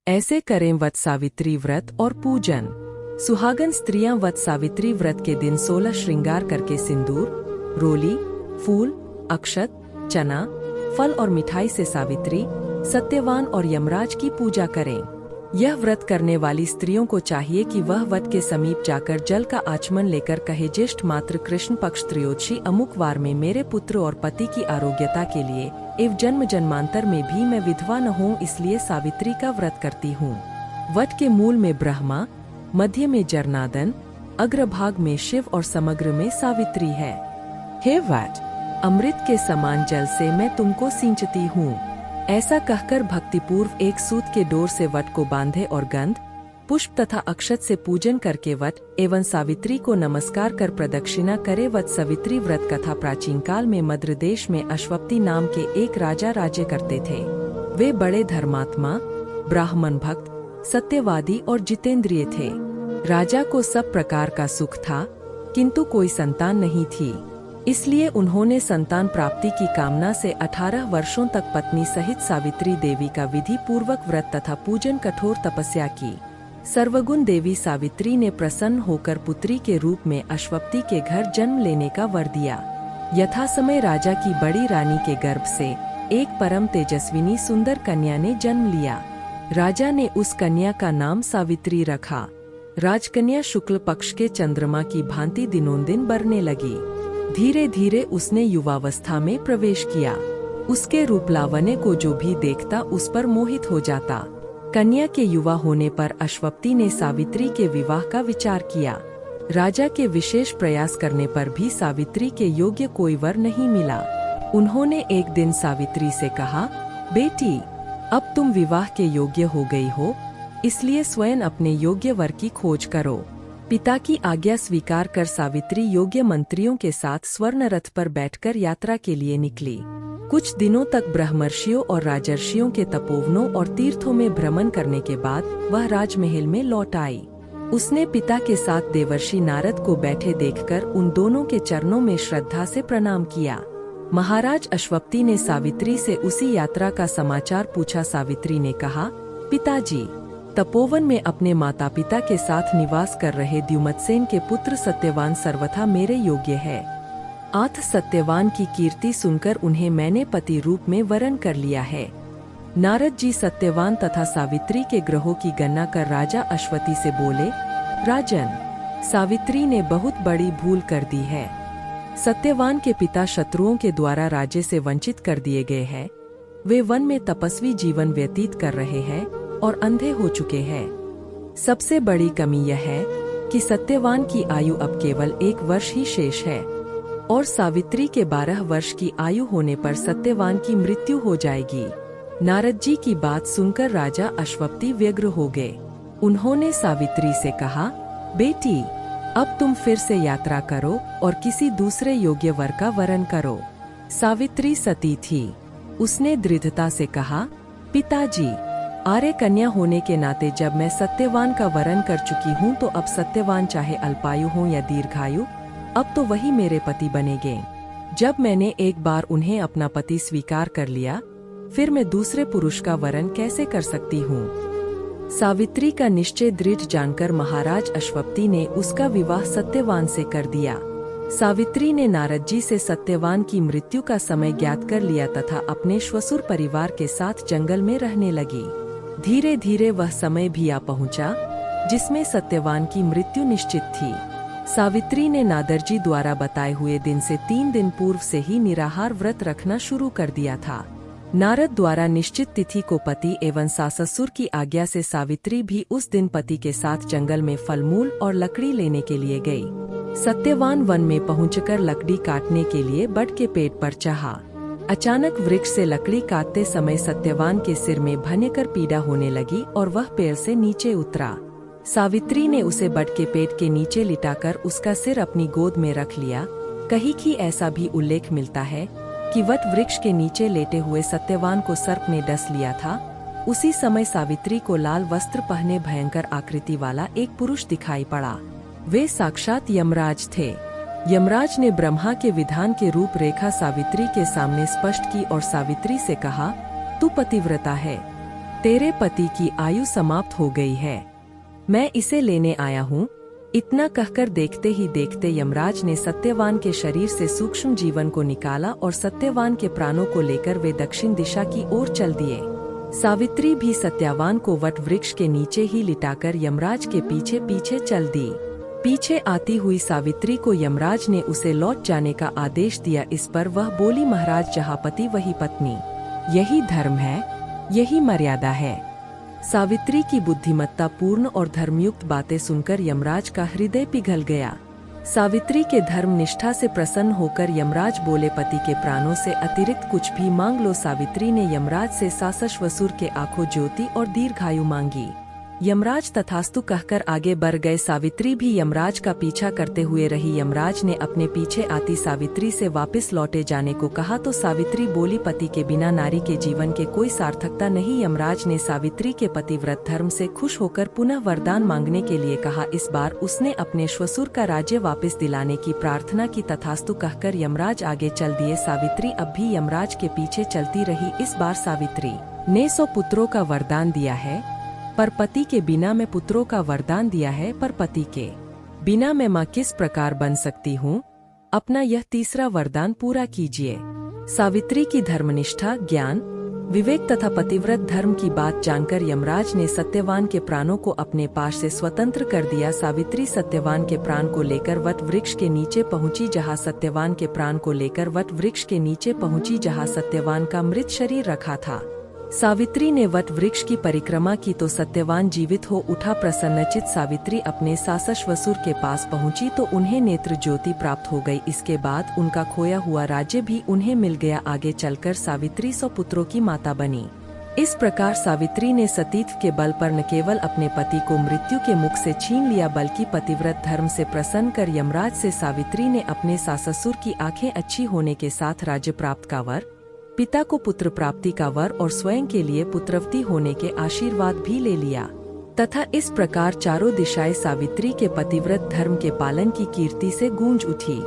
ऐसे करें वट सावित्री व्रत और पूजन। सुहागन स्त्रियां वट सावित्री व्रत के दिन 16 श्रृंगार करके सिंदूर, रोली, फूल, अक्षत, चना, फल और मिठाई से सावित्री, सत्यवान और यमराज की पूजा करें। यह व्रत करने वाली स्त्रियों को चाहिए कि वह वट के समीप जाकर जल का आचमन लेकर कहे, ज्येष्ठ मात्र कृष्ण पक्ष त्रयोदशी अमुक वार में मेरे पुत्र और पति की आरोग्यता के लिए एवं जन्म जन्मांतर में भी मैं विधवा न हूँ, इसलिए सावित्री का व्रत करती हूँ। वट के मूल में ब्रह्मा, मध्य में जरनादन, अग्रभाग में शिव और समग्र में सावित्री है। हे वट, अमृत के समान जल से मैं तुमको सिंचती हूँ। ऐसा कहकर भक्तिपूर्व एक सूत के डोर से वट को बांधे और गंध, पुष्प तथा अक्षत से पूजन करके वट एवं सावित्री को नमस्कार कर प्रदक्षिणा करे। वट सावित्री व्रत कथा प्राचीन काल में मद्र देश में अश्वपति नाम के एक राजा राज्य करते थे। वे बड़े धर्मात्मा, ब्राह्मण भक्त, सत्यवादी और जितेंद्रिय थे। राजा को सब प्रकार का सुख था, किंतु कोई संतान नहीं थी। इसलिए उन्होंने संतान प्राप्ति की कामना से 18 वर्षों तक पत्नी सहित सावित्री देवी का विधि पूर्वक व्रत तथा पूजन कठोर तपस्या की। सर्वगुण देवी सावित्री ने प्रसन्न होकर पुत्री के रूप में अश्वपति के घर जन्म लेने का वर दिया। यथासमय राजा की बड़ी रानी के गर्भ से एक परम तेजस्विनी सुंदर कन्या ने जन्म लिया। राजा ने उस कन्या का नाम सावित्री रखा। राजकन्या शुक्ल पक्ष के चंद्रमा की भांति दिनोंदिन बढ़ने लगी। धीरे धीरे उसने युवावस्था में प्रवेश किया। उसके रूप लावण्य को जो भी देखता उस पर मोहित हो जाता। कन्या के युवा होने पर अश्वपति ने सावित्री के विवाह का विचार किया। राजा के विशेष प्रयास करने पर भी सावित्री के योग्य कोई वर नहीं मिला। उन्होंने एक दिन सावित्री से कहा, बेटी, अब तुम विवाह के योग्य हो गई हो, इसलिए स्वयं अपने योग्य वर की खोज करो। पिता की आज्ञा स्वीकार कर सावित्री योग्य मंत्रियों के साथ स्वर्ण रथ पर बैठकर यात्रा के लिए निकली। कुछ दिनों तक ब्रह्मर्षियों और राजर्षियों के तपोवनों और तीर्थों में भ्रमण करने के बाद वह राजमहल में लौट आई। उसने पिता के साथ देवर्षि नारद को बैठे देखकर उन दोनों के चरणों में श्रद्धा से प्रणाम किया। महाराज अश्वपति ने सावित्री से उसी यात्रा का समाचार पूछा। सावित्री ने कहा, पिताजी, तपोवन में अपने माता पिता के साथ निवास कर रहे द्युमत्सेन के पुत्र सत्यवान सर्वथा मेरे योग्य है। आठ सत्यवान की कीर्ति सुनकर उन्हें मैंने पति रूप में वरण कर लिया है। नारद जी सत्यवान तथा सावित्री के ग्रहों की गणना कर राजा अश्वति से बोले, राजन, सावित्री ने बहुत बड़ी भूल कर दी है। सत्यवान के पिता शत्रुओं के द्वारा राज्य से वंचित कर दिए गए हैं। वे वन में तपस्वी जीवन व्यतीत कर रहे हैं और अंधे हो चुके हैं। सबसे बड़ी कमी यह है कि सत्यवान की आयु अब केवल 1 वर्ष ही शेष है और सावित्री के 12 वर्ष की आयु होने पर सत्यवान की मृत्यु हो जाएगी। नारद जी की बात सुनकर राजा अश्वपति व्यग्र हो गए। उन्होंने सावित्री से कहा, बेटी, अब तुम फिर से यात्रा करो और किसी दूसरे योग्य वर का वरण करो। सावित्री सती थी। उसने दृढ़ता से कहा, पिताजी, आर्य कन्या होने के नाते जब मैं सत्यवान का वरण कर चुकी हूँ तो अब सत्यवान चाहे अल्पायु हो या दीर्घायु, अब तो वही मेरे पति बनेंगे। जब मैंने एक बार उन्हें अपना पति स्वीकार कर लिया, फिर मैं दूसरे पुरुष का वरण कैसे कर सकती हूँ। सावित्री का निश्चय दृढ़ जानकर महाराज अश्वपति ने उसका विवाह सत्यवान से कर दिया। सावित्री ने नारद जी से सत्यवान की मृत्यु का समय ज्ञात कर लिया तथा अपने श्वशुर परिवार के साथ जंगल में रहने लगी। धीरे धीरे वह समय भी आ पहुंचा जिसमें सत्यवान की मृत्यु निश्चित थी। सावित्री ने नारद जी द्वारा बताए हुए दिन से 3 दिन पूर्व से ही निराहार व्रत रखना शुरू कर दिया था। नारद द्वारा निश्चित तिथि को पति एवं सास ससुर की आज्ञा से सावित्री भी उस दिन पति के साथ जंगल में फलमूल और लकड़ी लेने के लिए गई। सत्यवान वन में पहुंचकर लकड़ी काटने के लिए बड़ के पेड़ पर चढ़ा। अचानक वृक्ष से लकड़ी काटते समय सत्यवान के सिर में भयंकर पीड़ा होने लगी और वह पेड़ से नीचे उतरा। सावित्री ने उसे बड़ के पेड़ के नीचे लिटाकर उसका सिर अपनी गोद में रख लिया। कहीं कि ऐसा भी उल्लेख मिलता है कि वट वृक्ष के नीचे लेटे हुए सत्यवान को सर्प ने डस लिया था। उसी समय सावित्री को लाल वस्त्र पहने भयंकर आकृति वाला एक पुरुष दिखाई पड़ा। वे साक्षात यमराज थे। यमराज ने ब्रह्मा के विधान के रूप रेखा सावित्री के सामने स्पष्ट की और सावित्री से कहा, तू पतिव्रता है, तेरे पति की आयु समाप्त हो गई है, मैं इसे लेने आया हूँ। इतना कहकर देखते ही देखते यमराज ने सत्यवान के शरीर से सूक्ष्म जीवन को निकाला और सत्यवान के प्राणों को लेकर वे दक्षिण दिशा की ओर चल दिए। सावित्री भी सत्यवान को वट वृक्ष के नीचे ही लिटाकर यमराज के पीछे पीछे चल दी। पीछे आती हुई सावित्री को यमराज ने उसे लौट जाने का आदेश दिया। इस पर वह बोली, महाराज, जहाँ पति वही पत्नी, यही धर्म है, यही मर्यादा है। सावित्री की बुद्धिमत्ता पूर्ण और धर्मयुक्त बातें सुनकर यमराज का हृदय पिघल गया। सावित्री के धर्म निष्ठा से प्रसन्न होकर यमराज बोले, पति के प्राणों से अतिरिक्त कुछ भी मांग लो। सावित्री ने यमराज से सासश्वसुर के आंखों ज्योति और दीर्घायु मांगी। यमराज तथास्तु कहकर आगे बढ़ गए। सावित्री भी यमराज का पीछा करते हुए रही। यमराज ने अपने पीछे आती सावित्री से वापस लौटे जाने को कहा तो सावित्री बोली, पति के बिना नारी के जीवन के कोई सार्थकता नहीं। यमराज ने सावित्री के पतिव्रत धर्म से खुश होकर पुनः वरदान मांगने के लिए कहा। इस बार उसने अपने श्वशुर का राज्य वापस दिलाने की प्रार्थना की। तथास्तु कहकर यमराज आगे चल दिए। सावित्री अब भी यमराज के पीछे चलती रही। इस बार सावित्री ने 100 पुत्रों का वरदान दिया है, पर पति के बिना मैं पुत्रों का वरदान दिया है, पर पति के बिना मैं माँ किस प्रकार बन सकती हूँ? अपना यह तीसरा वरदान पूरा कीजिए। सावित्री की धर्मनिष्ठा, ज्ञान, विवेक तथा पतिव्रत धर्म की बात जानकर यमराज ने सत्यवान के प्राणों को अपने पास से स्वतंत्र कर दिया। सावित्री सत्यवान के प्राण को लेकर वट वृक्ष के नीचे पहुंची, जहां सत्यवान के प्राण को लेकर वट वृक्ष के नीचे पहुंची जहां सत्यवान का मृत शरीर रखा था। सावित्री ने वट वृक्ष की परिक्रमा की तो सत्यवान जीवित हो उठा। प्रसन्नचित सावित्री अपने सासश्वसुर के पास पहुंची तो उन्हें नेत्र ज्योति प्राप्त हो गई। इसके बाद उनका खोया हुआ राज्य भी उन्हें मिल गया। आगे चलकर सावित्री 100 पुत्रों की माता बनी। इस प्रकार सावित्री ने सतीत्व के बल पर न केवल अपने पति को मृत्यु के मुख से छीन लिया, बल्कि पतिव्रत धर्म से प्रसन्न कर यमराज से सावित्री ने अपने साससुर की आंखें अच्छी होने के साथ राज्य प्राप्त का वर, पिता को पुत्र प्राप्ति का वर और स्वयं के लिए पुत्रवती होने के आशीर्वाद भी ले लिया। तथा इस प्रकार चारों दिशाएं सावित्री के पतिव्रत धर्म के पालन की कीर्ति से गूंज उठी।